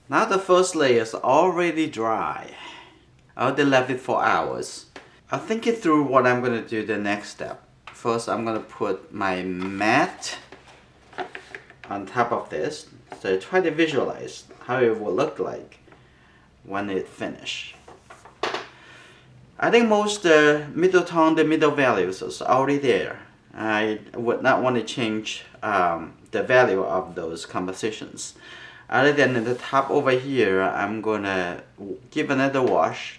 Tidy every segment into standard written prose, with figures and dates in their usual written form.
Now the first layer is already dry. I'll left it for hours. I'm thinking through what I'm going to do the next step. First, I'm going to put my mat on top of this. So try to visualize how it will look like when it finished. I think most middle tone, the middle values is already there. I would not want to change the value of those compositions. Other than the top over here, I'm gonna give another wash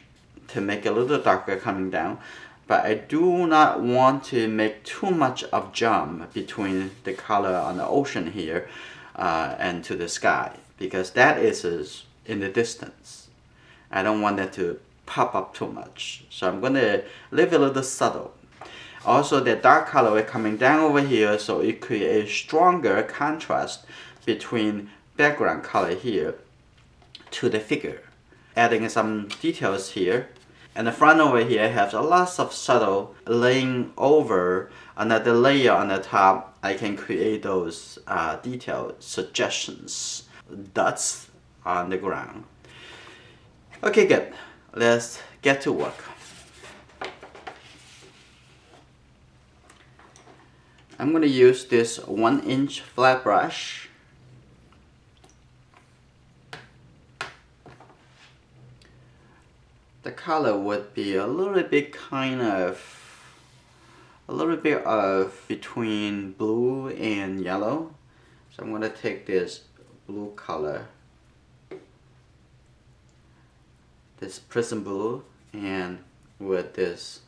to make it a little darker coming down. But I do not want to make too much of jump between the color on the ocean here and to the sky, because that is in the distance. I don't want that to pop up too much. So I'm gonna leave it a little subtle. Also, the dark color coming down over here, so it creates stronger contrast between background color here to the figure. Adding some details here. And the front over here has a lot of subtle laying over another layer on the top. I can create those detailed suggestions, dots on the ground. Okay, good. Let's get to work. I'm going to use this 1-inch flat brush. The color would be a little bit between blue and yellow. So I'm going to take this blue color, this prism blue, and with this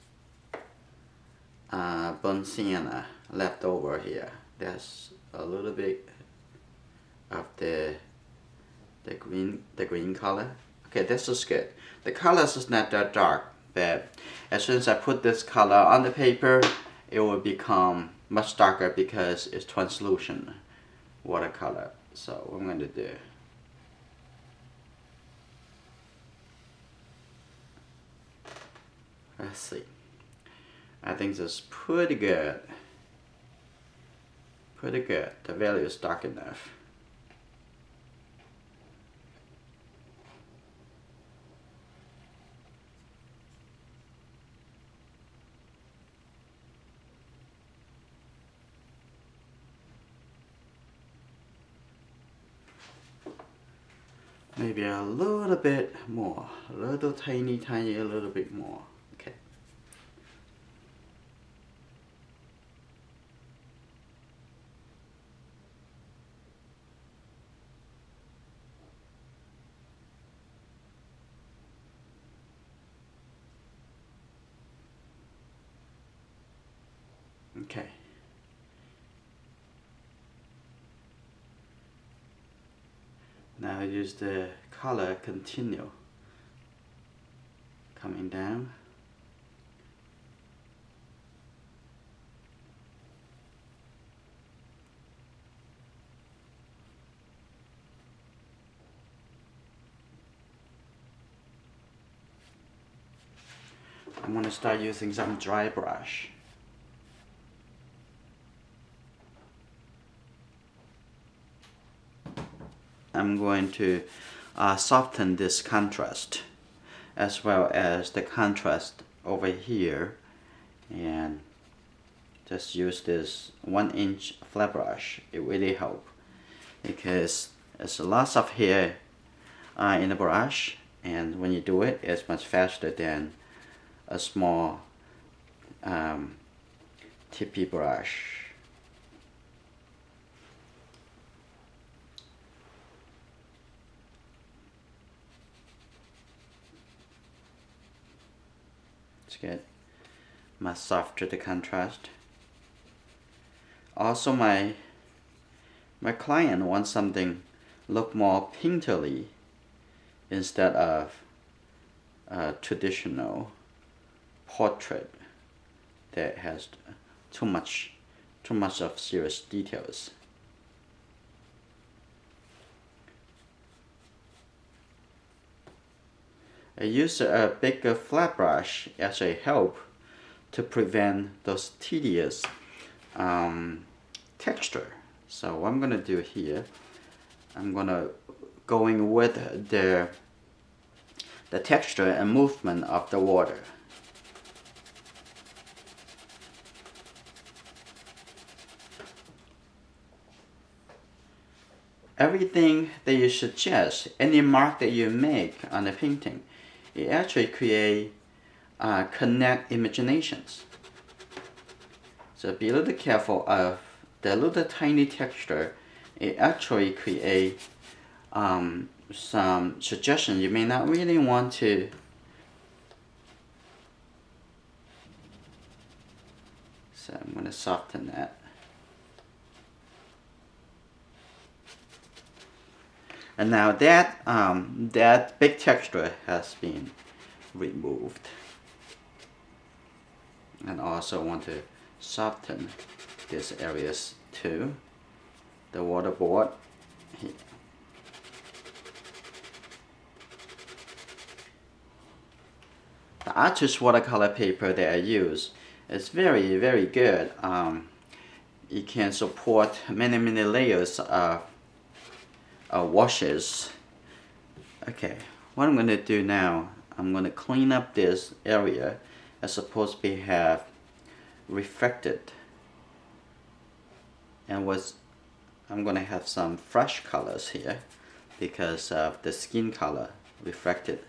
burnt sienna left over here. There's a little bit of the green color. Okay, this is good. The colors is not that dark, but as soon as I put this color on the paper, it will become much darker because it's translucent watercolor. So what I'm going to do, let's see. I think this is pretty good. Pretty good. The value is dark enough. Maybe a little bit more, a little tiny, a little bit more. Okay. Okay. Now use the color continue coming down. I'm going to start using some dry brush. I'm going to soften this contrast as well as the contrast over here, and just use this 1-inch flat brush. It really helps because there's lots of hair in the brush, and when you do it, it's much faster than a small tippy brush. It's good. Much softer the contrast. Also, my client wants something look more painterly instead of a traditional portrait that has too much of serious details. I use a bigger flat brush as a help to prevent those tedious texture. So what I'm going to do here, I'm going to going with the texture and movement of the water. Everything that you suggest, any mark that you make on the painting, it actually create connect imaginations. So be a little careful of the little tiny texture. It actually create some suggestion you may not really want to. So I'm going to soften that. And now that that big texture has been removed. And also want to soften these areas too. The waterboard here. The artist watercolor paper that I use is very, very good. It can support many layers of washes. Okay, what I'm going to do now, I'm going to clean up this area that's supposed to be have reflected, and I'm going to have some fresh colors here because of the skin color reflected.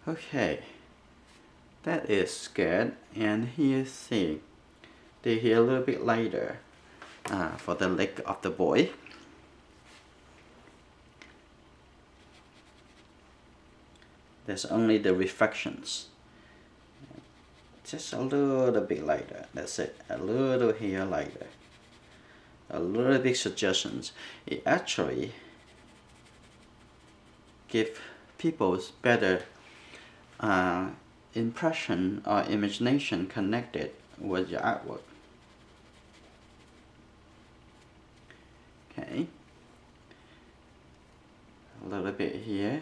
Okay, that is good. And here, see, they here a little bit lighter for the leg of the boy. There's only the reflections. Just a little bit lighter. That's it. A little here lighter. A little bit suggestions. It actually give people better impression or imagination connected with your artwork. Okay. A little bit here.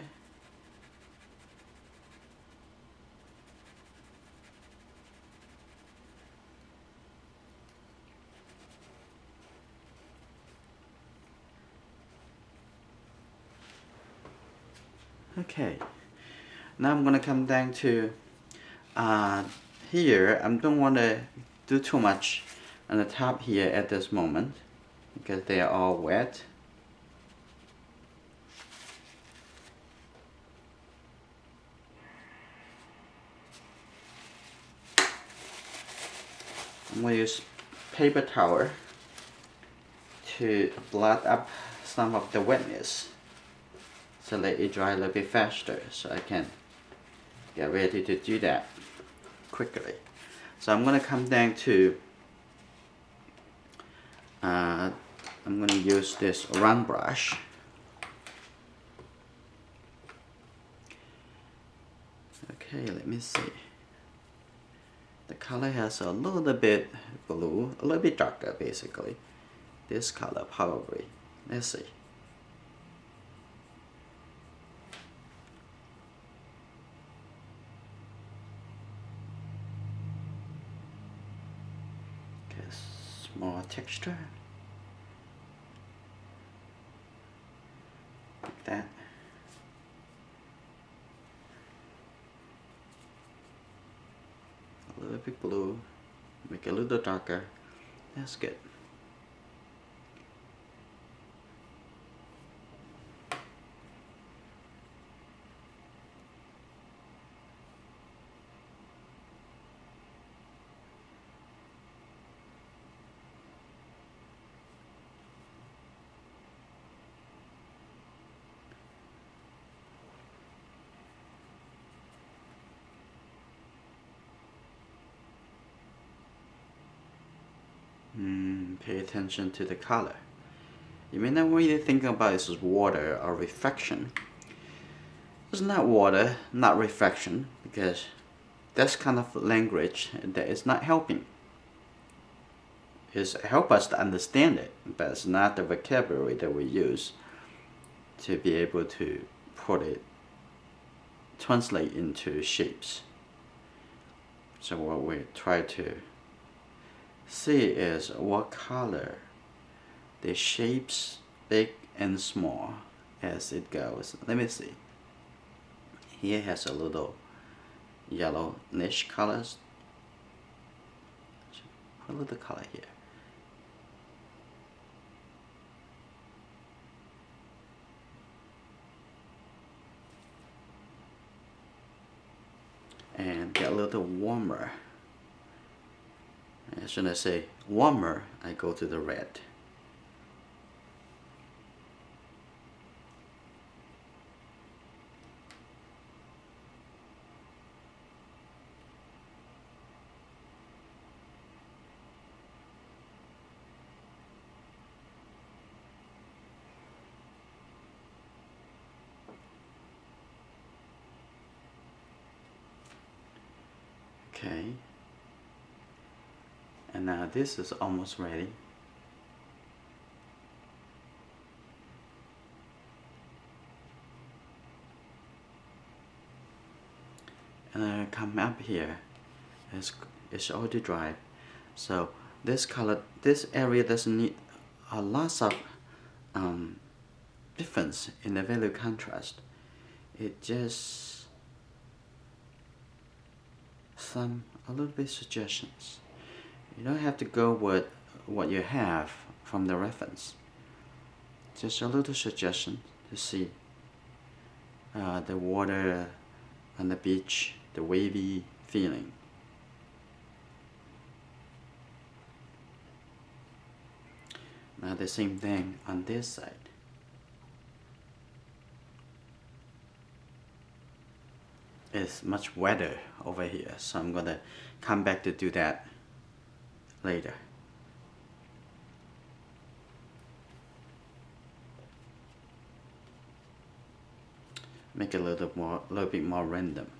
Okay, now I'm gonna come down to here. I don't want to do too much on the top here at this moment because they are all wet. I'm going to use paper towel to blot up some of the wetness, so let it dry a little bit faster, so I can get ready to do that quickly. So I'm going to come down to I'm going to use this round brush. Okay, let me see. The color has a little bit blue, a little bit darker basically. This color probably. Let's see. Okay, small texture. Like that. A little bit blue, make it a little darker. That's good. Pay attention to the color. You may not really think about this as water or reflection. It's not water, not reflection, because that's kind of language that is not helping. It's help us to understand it, but it's not the vocabulary that we use to be able to put it, translate into shapes. So what we try to see is what color the shapes big and small as it goes. Let me see. Here has a little yellowish colors. Put a little color here. And get a little warmer. As soon as I say warmer, I go to the red. Okay. And now this is almost ready. And I come up here, it's already dry. So this color, this area doesn't need a lot of difference in the value contrast. It just a little bit suggestions. You don't have to go with what you have from the reference. Just a little suggestion to see the water on the beach, the wavy feeling. Now the same thing on this side. It's much wetter over here, so I'm gonna come back to do that later. Make it a little bit more random.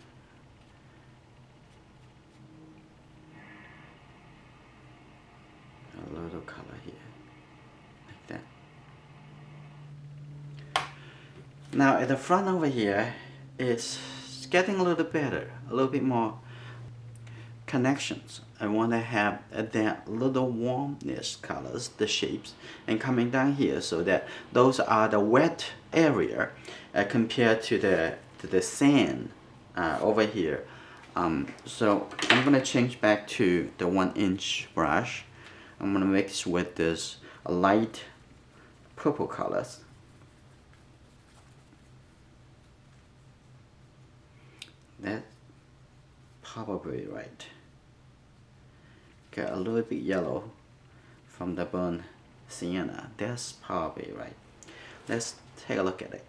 A little color here, like that. Now at the front over here, it's getting a little better, a little bit more connections. I want to have that little warmness colors, the shapes, and coming down here so that those are the wet area compared to the sand over here. So I'm gonna change back to the 1-inch brush. I'm gonna mix with this light purple colors. That's probably right. Get a little bit yellow from the burnt sienna. That's probably right. Let's take a look at it.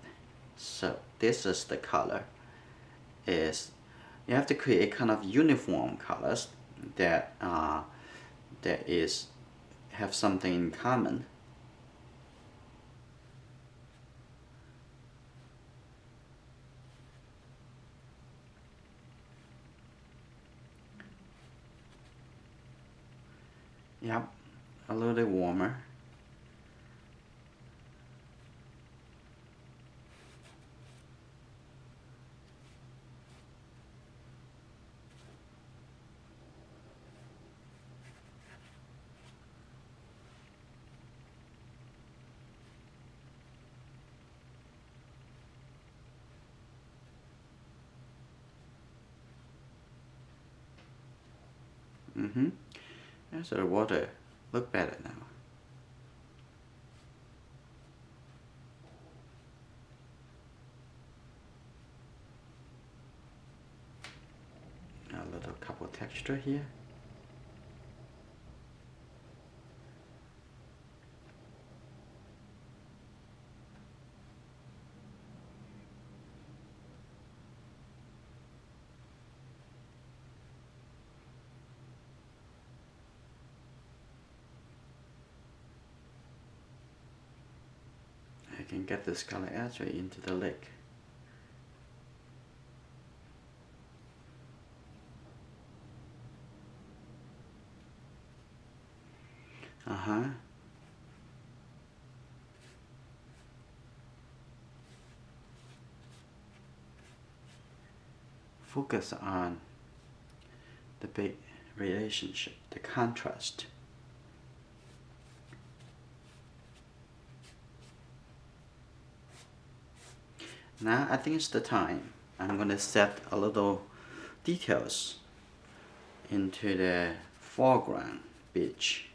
So this is the color. You have to create kind of uniform colors that have something in common. Yep, a little bit warmer. So the water look better now. A little couple texture here. I can get this color actually into the lake. Focus on the big relationship, the contrast. Now I think it's the time. I'm gonna set a little details into the foreground beach.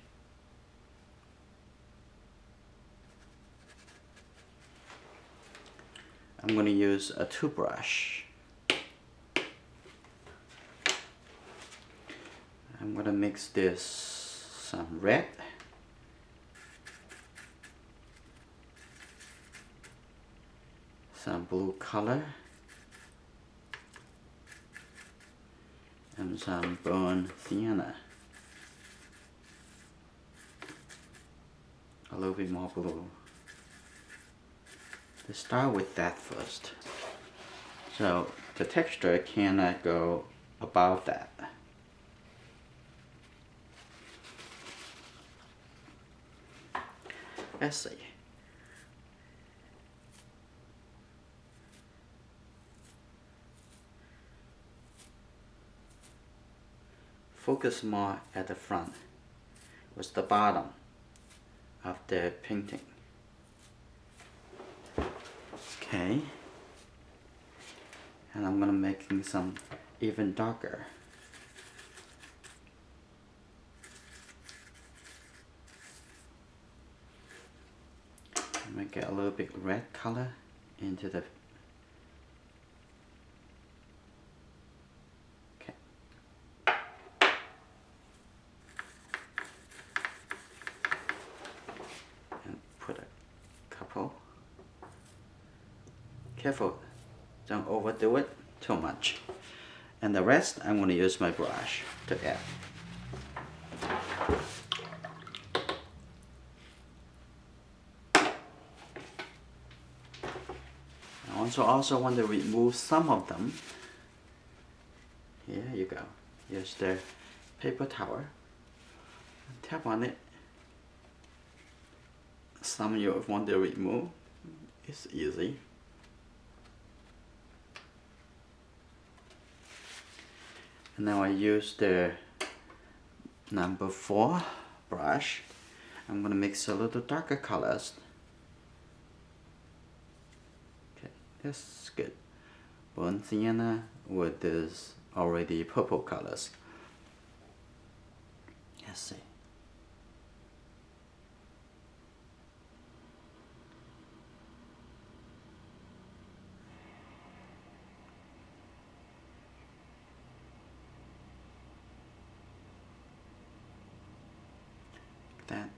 I'm gonna use a toothbrush. I'm gonna mix this some red, some blue color, and some burnt sienna. A little bit more blue. Let's start with that first. So the texture cannot go above that. Let's see. Focus more at the front with the bottom of the painting. Okay. And I'm gonna making some even darker. Make it a little bit red color into the. Okay. And put a couple. Careful, don't overdo it too much. And the rest, I'm going to use my brush to add. I also want to remove some of them. Here you go. Use the paper towel. Tap on it. Some you want to remove. It's easy. And now I use the number 4 brush. I'm going to mix a little darker colors. Okay, that's good. Burnt sienna with this already purple colors. Let's see. That.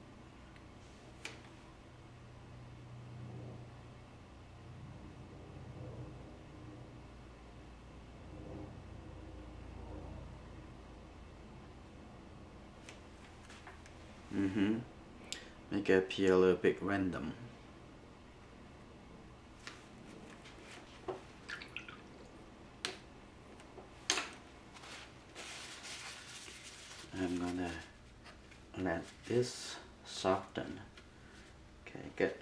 Make it appear a little bit random. I'm gonna let this soften. Okay, good.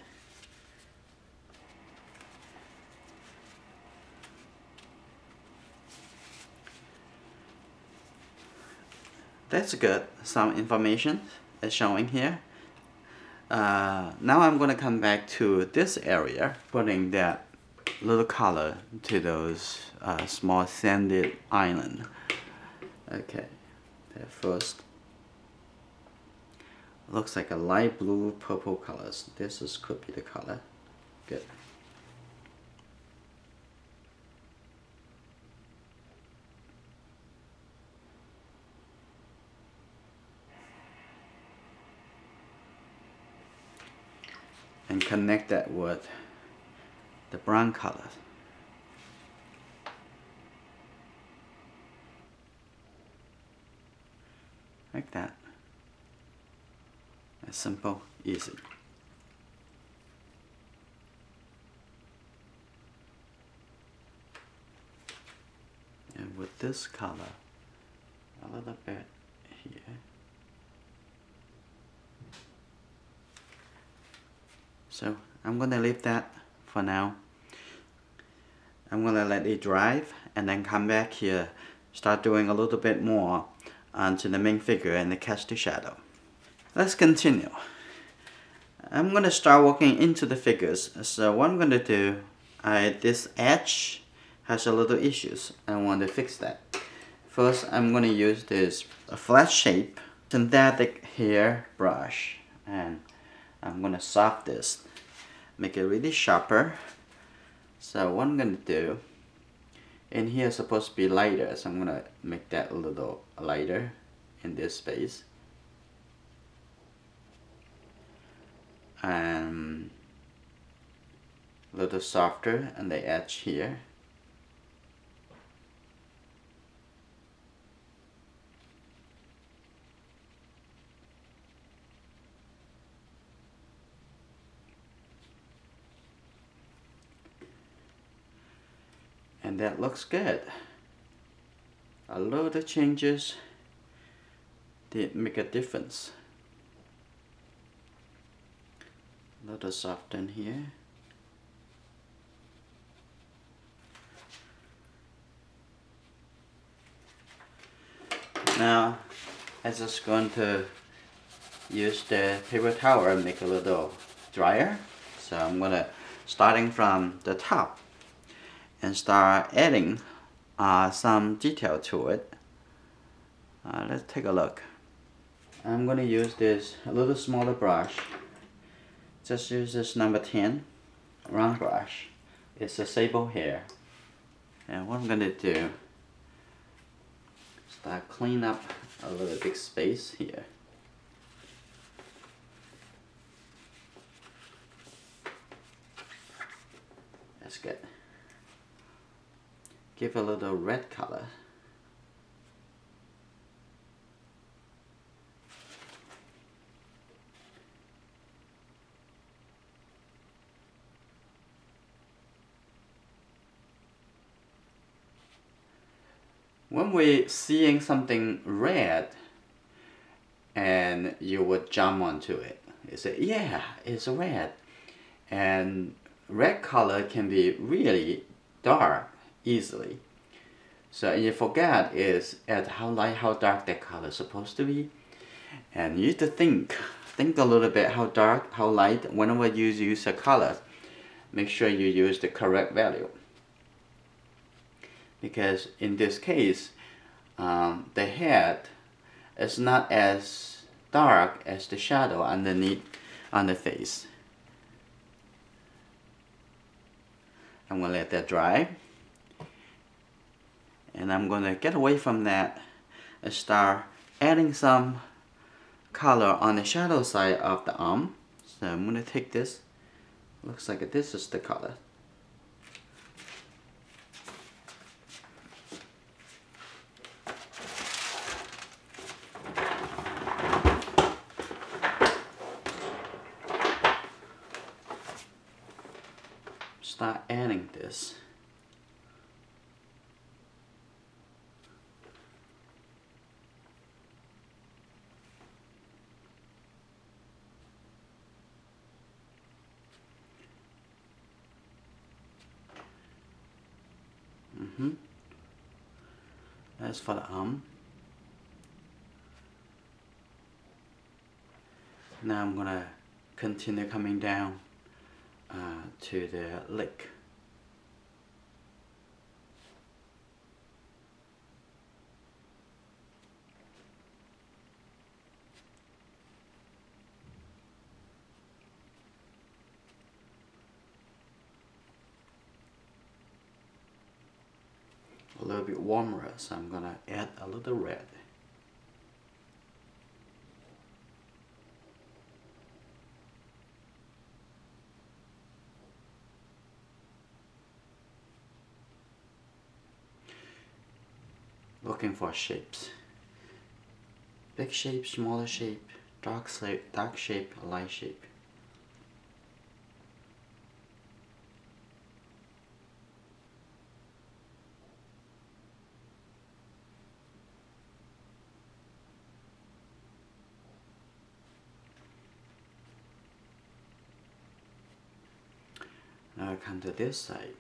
That's good. Some information is showing here. Now I'm going to come back to this area, putting that little color to those small sandy island. Okay, that first. Looks like a light blue purple colors. Could be the color. Good. And connect that with the brown color. Like that. That's simple, easy. And with this color, a little bit here. So I'm going to leave that for now. I'm going to let it dry and then come back here start doing a little bit more onto the main figure and catch the shadow. Let's continue. I'm going to start working into the figures. So what I'm going to do, this edge has a little issues. I want to fix that. First, I'm going to use this flat shape synthetic hair brush, and I'm going to soften this, make it really sharper. So what I'm going to do, in here is supposed to be lighter, so I'm going to make that a little lighter in this space. And a little softer on the edge here. And that looks good. A lot of changes did make a difference. A little soften here. Now, I'm just going to use the paper towel and make a little drier. So I'm gonna starting from the top and start adding some detail to it. Let's take a look. I'm gonna use this a little smaller brush. Just use this number 10 round brush. It's a sable hair. And what I'm gonna do, start clean up a little big space here. That's good. Give a little red color. When we're seeing something red and you would jump onto it, you say, yeah, it's red. And red color can be really dark easily. So you forget is at how light, how dark that color is supposed to be. And you need to think a little bit how dark, how light. Whenever you use a color, make sure you use the correct value. Because in this case, the head is not as dark as the shadow underneath on the face. I'm going to let that dry. And I'm going to get away from that and start adding some color on the shadow side of the arm. So I'm going to take this. Looks like this is the color. Start adding this. That's for the arm. Now I'm gonna continue coming down to the leg. A little bit warmer, so I'm gonna add a little red. Looking for shapes. Big shape, smaller shape, dark shape, light shape. Now I come to this side.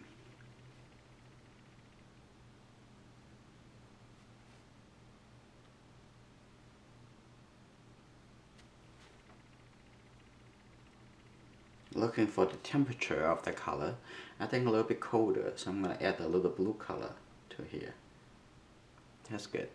looking for the temperature of the color. I think a little bit colder, so I'm going to add a little blue color to here. That's good.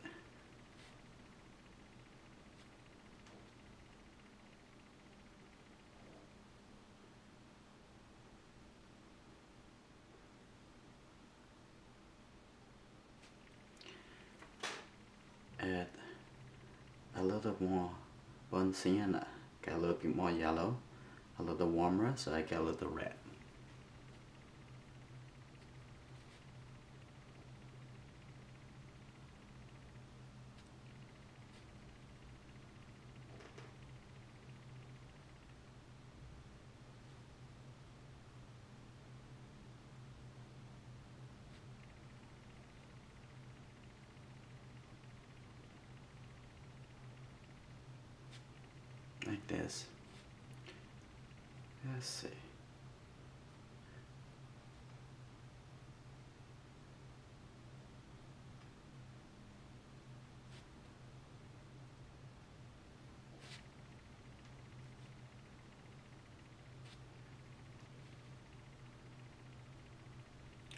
Add a little more burnt sienna, get a little bit more yellow, a little warmer, so I get a little red. Like this. Let's see.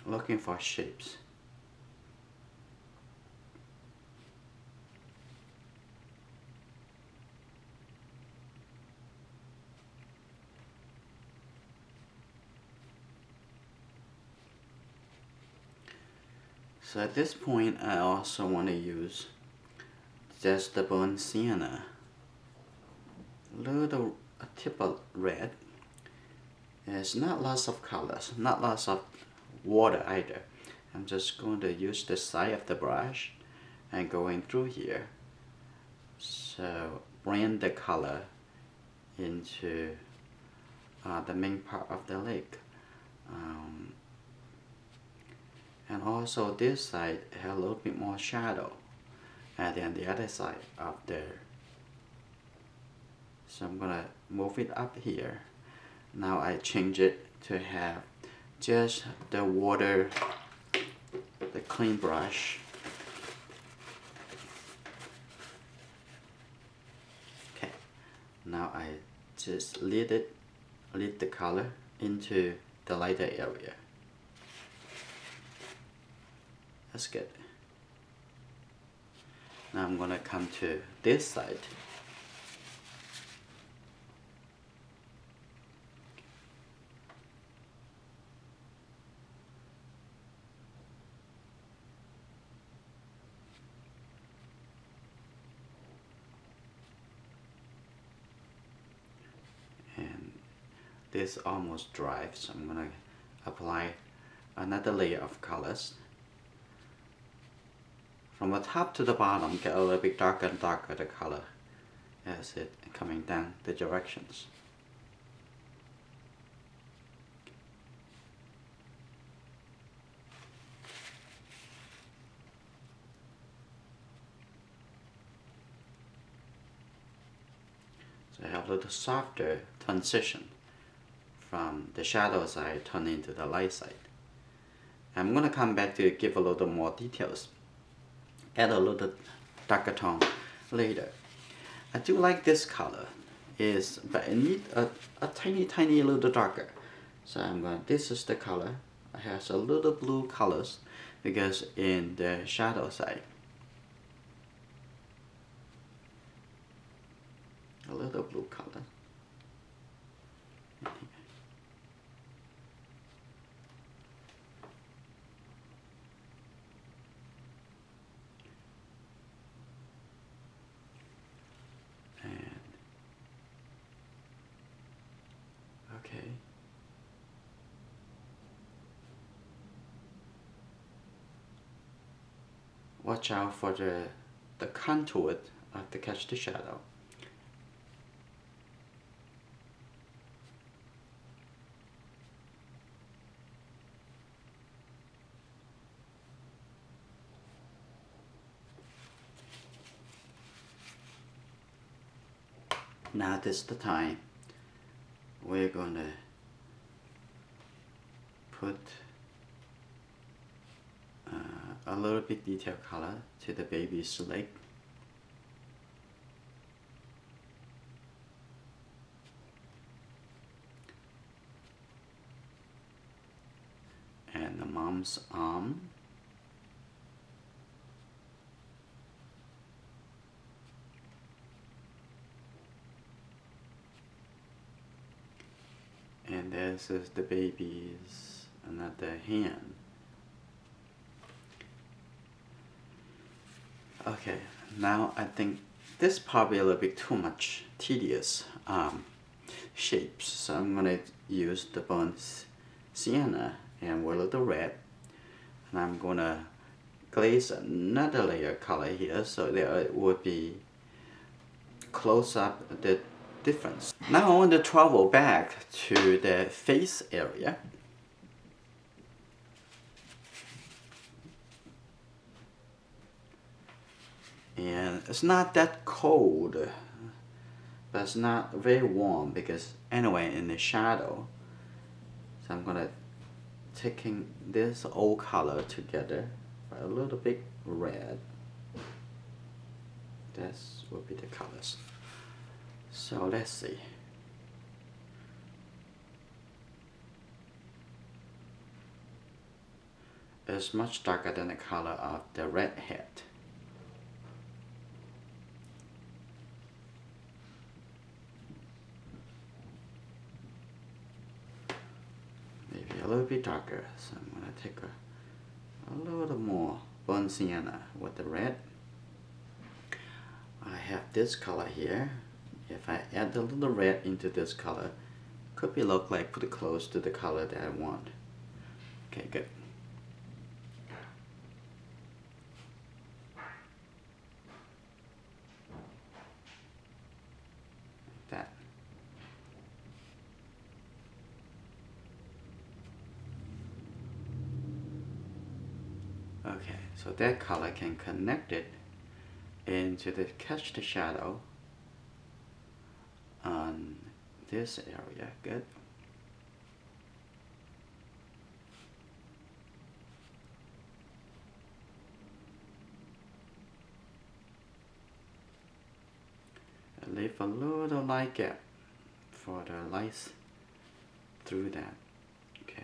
Looking for shapes. So at this point, I also want to use just the burnt sienna, a tip of red. It's not lots of colors, not lots of water either. I'm just going to use the side of the brush and going through here. So blend the color into the main part of the lake. And also this side has a little bit more shadow, and then the other side up there. So I'm gonna move it up here. Now I change it to have just the water, the clean brush. Okay, now I just lead the color into the lighter area. That's good. Now I'm gonna come to this side. And this almost dry, so I'm gonna apply another layer of colors. From the top to the bottom, get a little bit darker and darker the color as it coming down the directions. So I have a little softer transition from the shadow side turn into the light side. I'm gonna come back to give a little more details, add a little darker tone later. I do like this color, but I need a tiny little darker. So this is the color. It has a little blue colors because in the shadow side, a little blue color. Okay. Watch out for the contour to catch the shadow. Now this is the time we're gonna put a little bit detail color to the baby's leg. mom's arm. And this is the baby's another hand. Okay, now I think this probably a little bit too much tedious shapes, so I'm gonna use the burnt sienna and with a little red, and I'm gonna glaze another layer of color here so there it would be close up the difference. Now I want to travel back to the face area. And it's not that cold, but it's not very warm because anyway in the shadow. So I'm gonna taking this old color together by a little bit red. This will be the colors. So let's see. It's much darker than the color of the red head. Maybe a little bit darker, so I'm gonna take a little more burnt sienna with the red. I have this color here. If I add a little red into this color, could be look like pretty close to the color that I want. Okay, good. Like that. Okay, so that color can connect it into the catch the shadow on this area. Good. And leave a little light gap for the lights through that. Okay.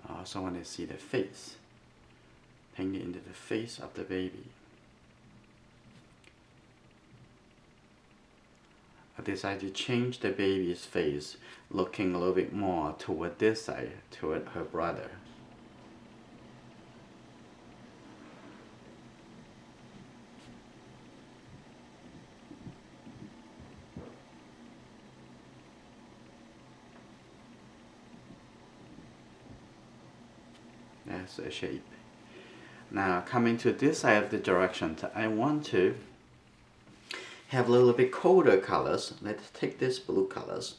I also want to see the face. Paint it into the face of the baby. I decided to change the baby's face, looking a little bit more toward this side, toward her brother. That's a shape. Now coming to this side of the direction, I want to have a little bit colder colors. Let's take these blue colors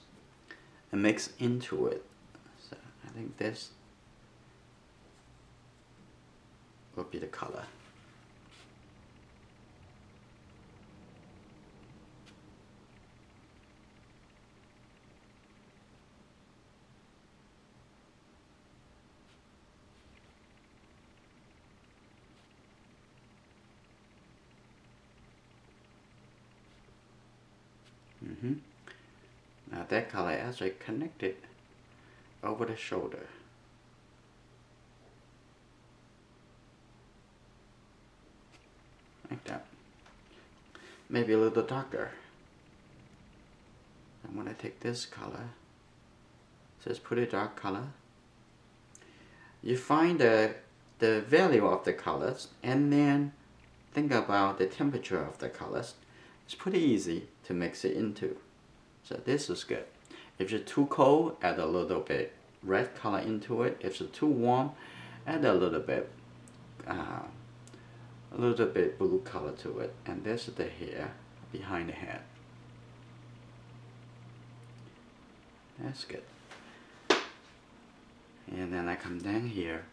and mix into it. So I think this will be the color. Now that color actually connected over the shoulder. Like that. Maybe a little darker. I'm gonna take this color. So it's pretty dark color. You find the value of the colors and then think about the temperature of the colors. It's pretty easy to mix it into. So this is good. If it's too cold, add a little bit red color into it. If it's too warm, add a little bit blue color to it. And this is the hair behind the head. That's good. And then I come down here,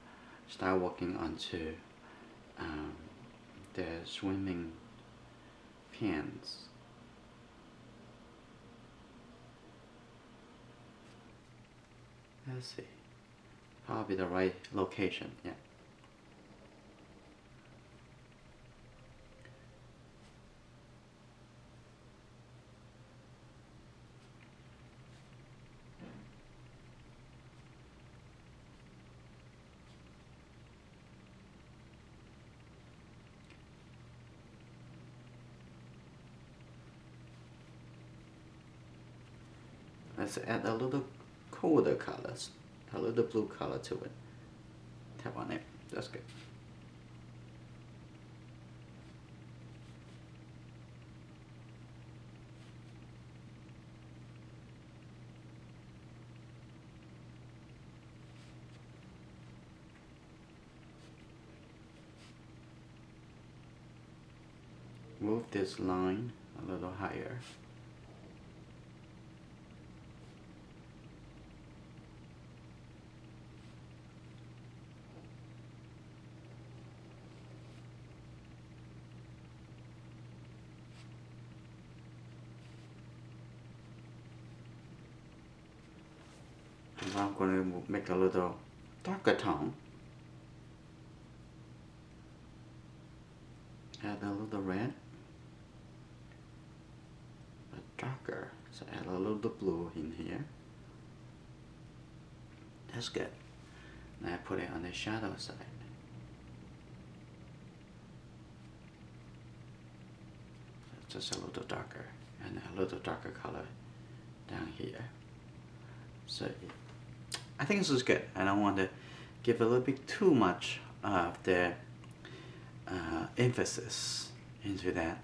start working onto the swimming pants. Let's see, probably the right location, yeah. Let's add a little colder colors, a little blue color to it. Tap on it, that's good. Move this line a little higher. And I'm going to make a little darker tone. Add a little red. Darker, so add a little blue in here. That's good. Now I put it on the shadow side. Just a little darker, and a little darker color down here. So I think this is good. I don't want to give a little bit too much of the emphasis into that.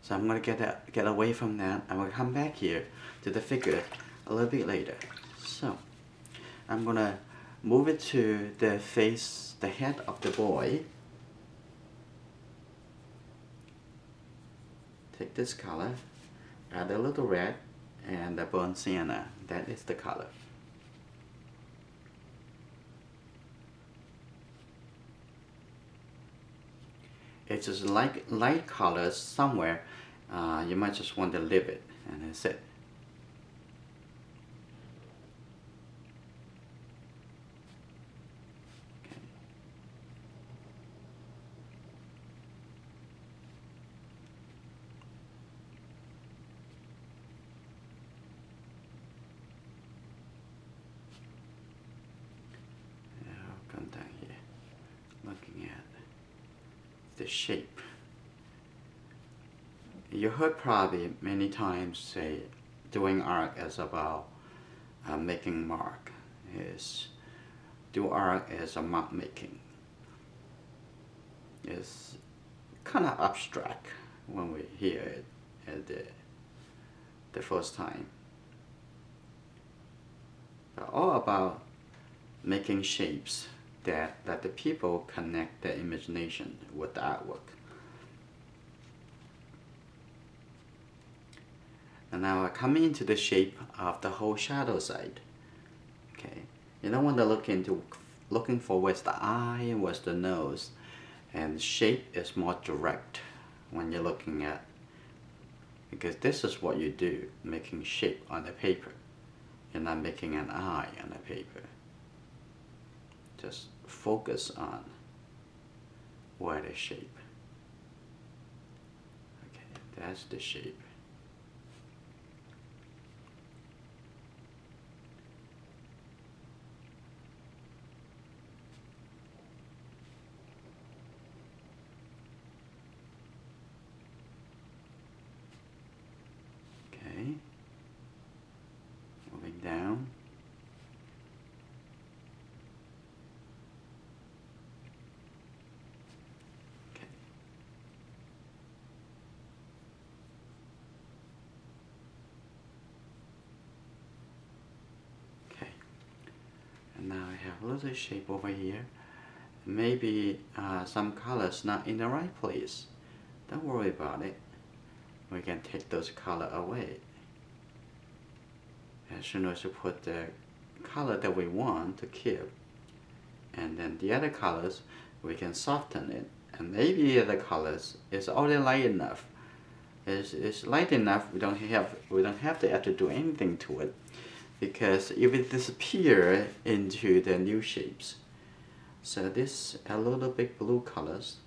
So I'm going to get away from that. I'm going to come back here to the figure a little bit later. So I'm going to move it to the face, the head of the boy. Take this color, add a little red and the burnt sienna. That is the color. It's just like light colors somewhere. You might just want to leave it, and that's it. Okay. I'll come down here, looking at the shape. You heard probably many times say doing art is about making mark. Is do art as a mark making. It's kind of abstract when we hear it at the first time. But all about making shapes that the people connect their imagination with the artwork. And now I come into the shape of the whole shadow side. Okay, you don't want to looking for where's the eye and where's the nose, and shape is more direct when you're looking at, because this is what you do, making shape on the paper. You're not making an eye on the paper. Just focus on where the shape. Okay, that's the shape. Moving down. Okay. Okay. And now I have a little shape over here. Maybe some colors not in the right place. Don't worry about it. We can take those color away. As soon as you put the color that we want to keep, and then the other colors we can soften it, and maybe the colors is already light enough. It's light enough. We don't have to do anything to it, because it will disappear into the new shapes. So this a little bit blue colors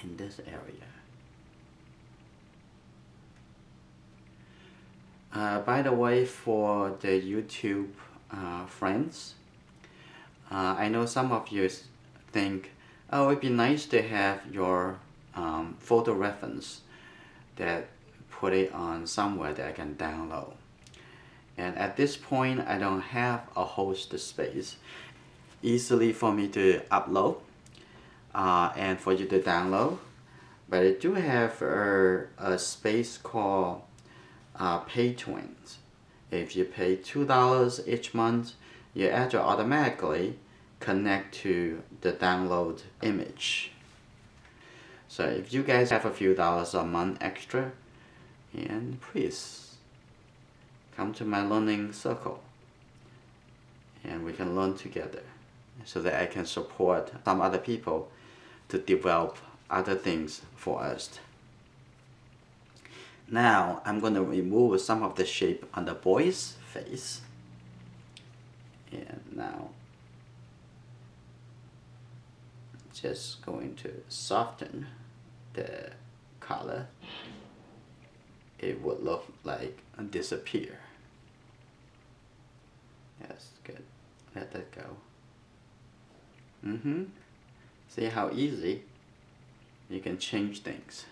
in this area. By the way, for the YouTube friends, I know some of you think, oh, it'd be nice to have your photo reference that put it on somewhere that I can download. And at this point, I don't have a host space easily for me to upload and for you to download. But I do have a space called Pay Twins. If you pay $2 each month, your address automatically connect to the download image. So if you guys have a few dollars a month extra, and please come to my learning circle and we can learn together so that I can support some other people to develop other things for us. Now I'm going to remove some of the shape on the boy's face, and now just going to soften the color. It would look like disappear. Yes, good. Let that go. See how easy you can change things.